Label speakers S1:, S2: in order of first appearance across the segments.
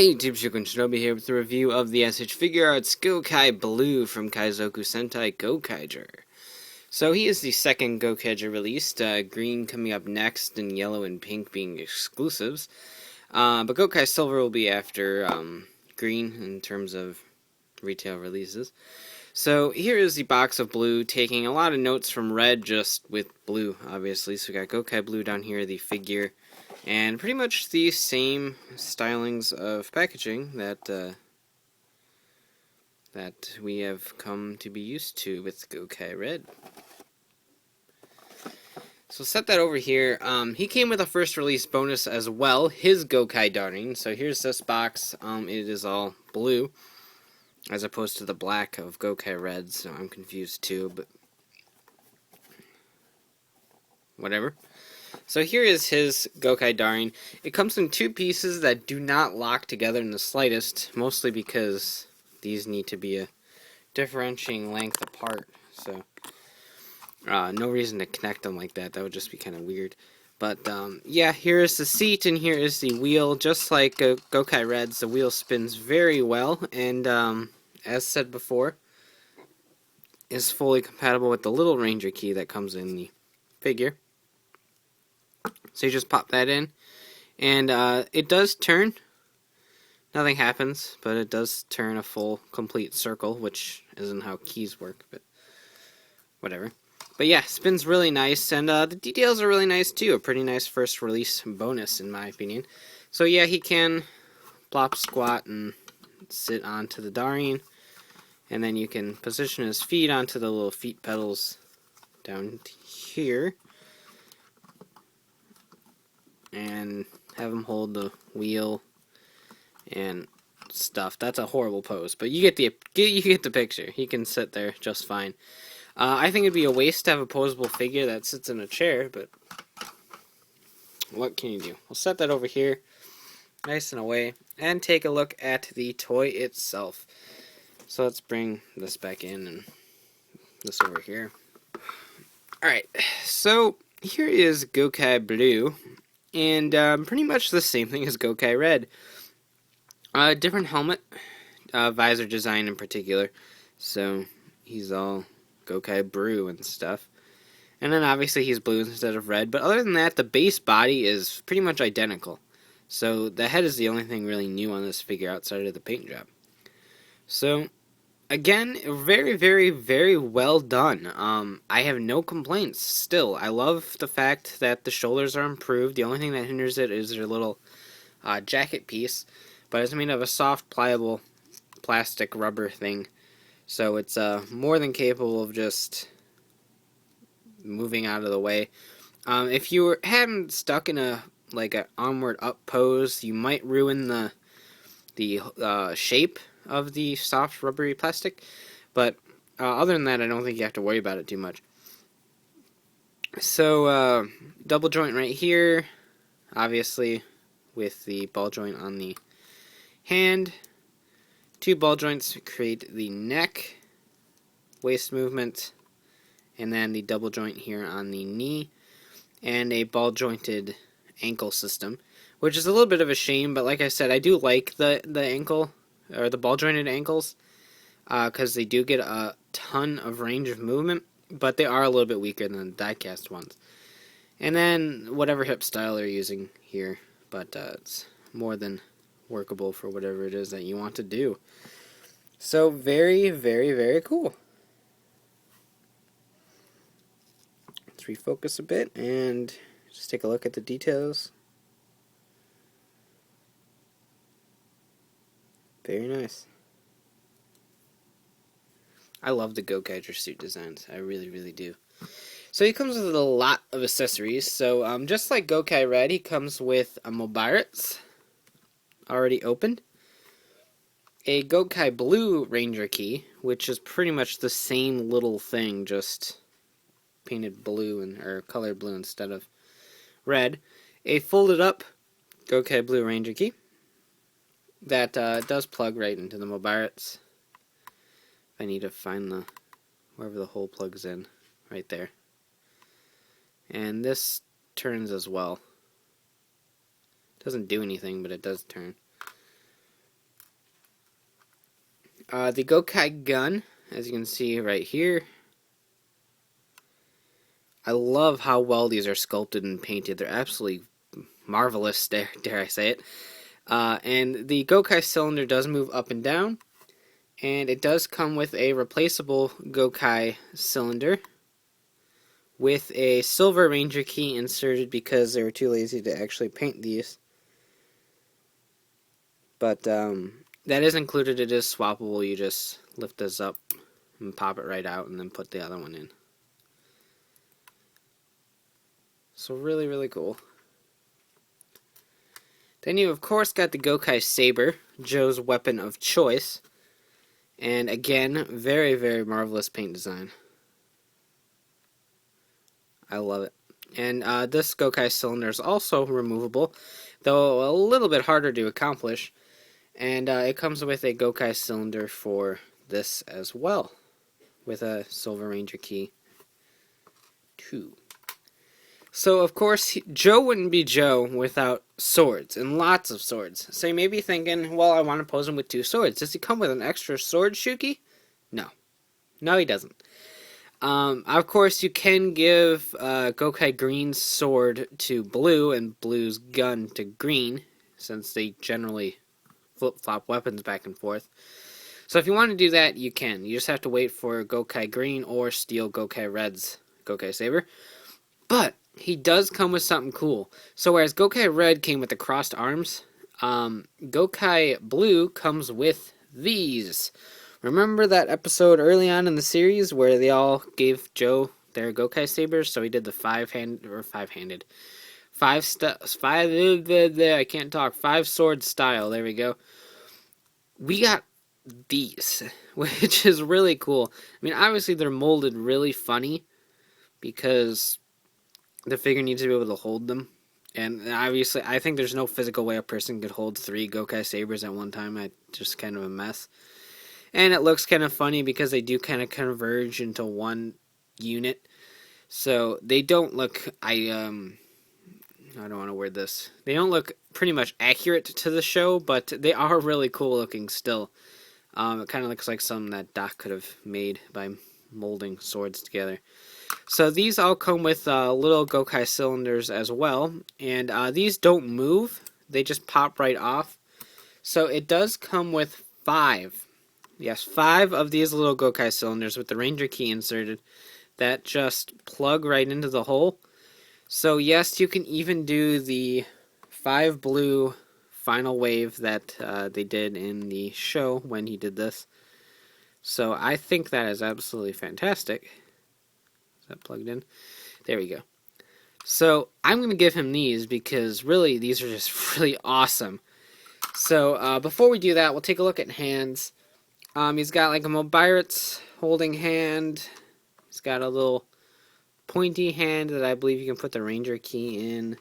S1: Hey, YouTube, Shinken Shinobi here with a review of the S.H.Figuarts Gokai Blue from Kaizoku Sentai Gokaiger. So he is the second Gokaiger released, green coming up next and yellow and pink being exclusives. But Gokai Silver will be after green in terms of retail releases. So here is the box of blue, taking a lot of notes from red just with blue, obviously. So we got Gokai Blue down here, the figure. And pretty much the same stylings of packaging that we have come to be used to with Gokai Red. So set that over here. He came with a first release bonus as well, his Gokai Darian. So here's this box. It is all blue, as opposed to the black of Gokai Red. So I'm confused too, but whatever. So here is his Gokai Darian. It comes in two pieces that do not lock together in the slightest, mostly because these need to be a differentiating length apart. So no reason to connect them like that. That would just be kind of weird. But yeah, here is the seat and here is the wheel. Just like Gokai Red's, the wheel spins very well, and as said before, is fully compatible with the little Ranger key that comes in the figure. So you just pop that in, and it does turn. Nothing happens, but it does turn a full, complete circle, which isn't how keys work, but whatever. But yeah, spins really nice, and the details are really nice too. A pretty nice first release bonus, in my opinion. So yeah, he can plop, squat, and sit onto the Darian, and then you can position his feet onto the little feet pedals down here, and have him hold the wheel and stuff. That's a horrible pose, but you get the picture. He can sit there just fine. I think it'd be a waste to have a posable figure that sits in a chair, but what can you do? We'll set that over here, nice and away, and take a look at the toy itself. So let's bring this back in and this over here. Alright, so here is Gokai Blue. And pretty much the same thing as Gokai Red. Different helmet, visor design in particular. So he's all Gokai Blue and stuff. And then obviously he's blue instead of red. But other than that, the base body is pretty much identical. So the head is the only thing really new on this figure outside of the paint job. So again, very, very, very well done. I have no complaints still. I love the fact that the shoulders are improved. The only thing that hinders it is their little jacket piece. But it's made of a soft, pliable plastic rubber thing. So it's more than capable of just moving out of the way. If you had him stuck in an onward up pose, you might ruin the shape of the soft rubbery plastic, but other than that, I don't think you have to worry about it too much. So double joint right here, obviously with the ball joint on the hand. Two ball joints create the neck, waist movement, and then the double joint here on the knee, and a ball jointed ankle system, which is a little bit of a shame, but like I said, I do like the ankle or the ball jointed ankles, because they do get a ton of range of movement, but they are a little bit weaker than the die-cast ones. And then whatever hip style they're using here, but it's more than workable for whatever it is that you want to do. So very, very, very cool. Let's refocus a bit and just take a look at the details. Very nice. I love the Gokaiger suit designs. I really, really do. So he comes with a lot of accessories. So just like Gokai Red, he comes with a Mobiritz already opened, a Gokai Blue Ranger key, which is pretty much the same little thing, just painted blue or colored blue instead of red, a folded up Gokai Blue Ranger key that does plug right into the Mobiritz. I need to find wherever the hole plugs in, right there. And this turns as well. Doesn't do anything, but it does turn. The Gokai gun, as you can see right here. I love how well these are sculpted and painted. They're absolutely marvelous, dare I say it. And the Gokai cylinder does move up and down. And it does come with a replaceable Gokai cylinder with a silver ranger key inserted because they were too lazy to actually paint these. But that is included. It is swappable. You just lift this up and pop it right out and then put the other one in. So really, really cool. Then you, of course, got the Gokai Saber, Joe's weapon of choice. And again, very, very marvelous paint design. I love it. And this Gokai cylinder is also removable, though a little bit harder to accomplish. And it comes with a Gokai cylinder for this as well, with a Silver Ranger key too. So, of course, Joe wouldn't be Joe without swords, and lots of swords. So you may be thinking, well, I want to pose him with 2 swords. Does he come with an extra sword, Shuki? No. No, he doesn't. Of course, you can give Gokai Green's sword to Blue and Blue's gun to Green, since they generally flip-flop weapons back and forth. So if you want to do that, you can. You just have to wait for Gokai Green or steal Gokai Red's Gokai Saber. But he does come with something cool. So whereas Gokai Red came with the crossed arms, Gokai Blue comes with these. Remember that episode early on in the series where they all gave Joe their Gokai Sabers? So he did the five-sword style. There we go. We got these, which is really cool. I mean, obviously they're molded really funny because the figure needs to be able to hold them. And obviously, I think there's no physical way a person could hold 3 Gokai Sabers at one time. It's just kind of a mess. And it looks kind of funny because they do kind of converge into one unit. So they don't look, I don't want to word this. They don't look pretty much accurate to the show, but they are really cool looking still. It kind of looks like something that Doc could have made by molding swords together. So these all come with little Gokai cylinders as well. And these don't move. They just pop right off. So it does come with 5. Yes, 5 of these little Gokai cylinders with the Ranger key inserted that just plug right into the hole. So yes, you can even do the 5 blue final wave that they did in the show when he did this. So I think that is absolutely fantastic. Is that plugged in? There we go. So I'm going to give him these because really these are just really awesome. So before we do that, we'll take a look at hands. He's got like a Mobiritz holding hand. He's got a little pointy hand that I believe you can put the Ranger key in.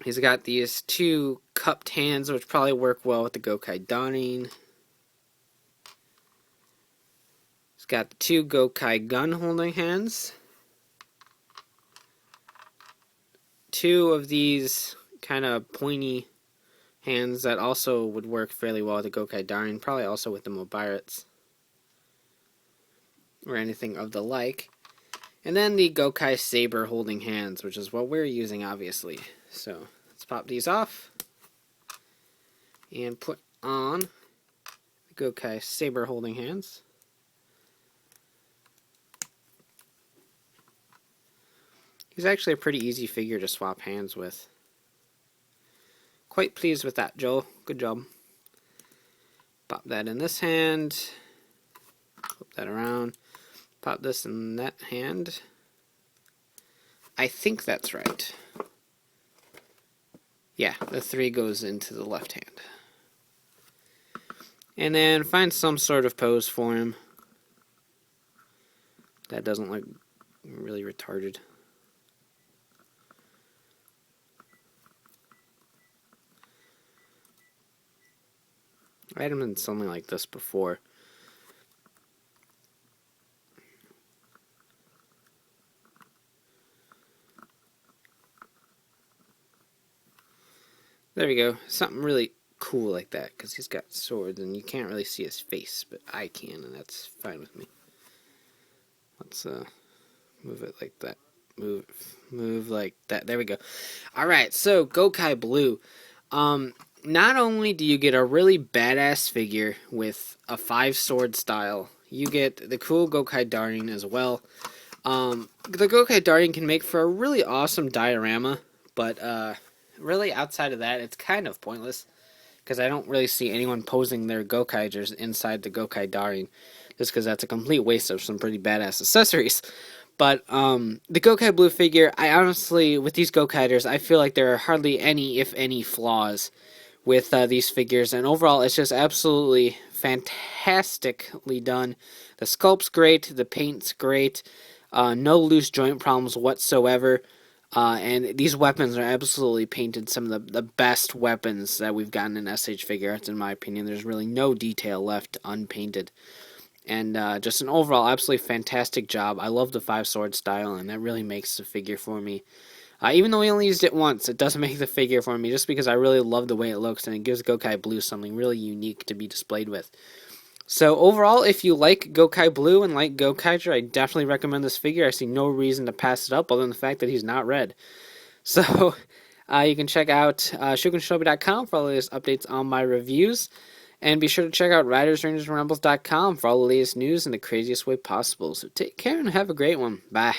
S1: He's got these 2 cupped hands, which probably work well with the Gokai Darian. He's got the 2 Gokai gun holding hands. 2 of these kind of pointy hands that also would work fairly well with the Gokai Darian, probably also with the Mobiritz or anything of the like. And then the Gokai Saber holding hands, which is what we're using, obviously. So let's pop these off and put on the Gokai Saber holding hands. He's actually a pretty easy figure to swap hands with. Quite pleased with that, Joel. Good job. Pop that in this hand. Flip that around. Pop this in that hand. I think that's right. Yeah, the 3 goes into the left hand. And then find some sort of pose for him that doesn't look really retarded. I had him in something like this before. There we go. Something really cool like that, because he's got swords, and you can't really see his face, but I can, and that's fine with me. Let's move it like that. Move like that. There we go. Alright, so Gokai Blue. Not only do you get a really badass figure with a 5-sword style, you get the cool Gokai Darian as well. The Gokai Darian can make for a really awesome diorama, but really outside of that, it's kind of pointless, because I don't really see anyone posing their Gokaigers inside the Gokai Darian, just because that's a complete waste of some pretty badass accessories. But the Gokai Blue figure, I honestly, with these Gokaigers, I feel like there are hardly any, if any, flaws with these figures, and overall it's just absolutely fantastically done. The sculpt's great, the paint's great, no loose joint problems whatsoever, and these weapons are absolutely painted some of the best weapons that we've gotten in S.H.Figuarts, in my opinion. There's really no detail left unpainted. And just an overall absolutely fantastic job. I love the 5-sword style, and that really makes the figure for me. Even though we only used it once, it does make the figure for me, just because I really love the way it looks, and it gives Gokai Blue something really unique to be displayed with. So overall, if you like Gokai Blue and like Gokaiger, I definitely recommend this figure. I see no reason to pass it up, other than the fact that he's not red. So you can check out ShukenShobi.com for all the latest updates on my reviews. And be sure to check out RidersRangersRumbles.com for all the latest news in the craziest way possible. So take care and have a great one. Bye.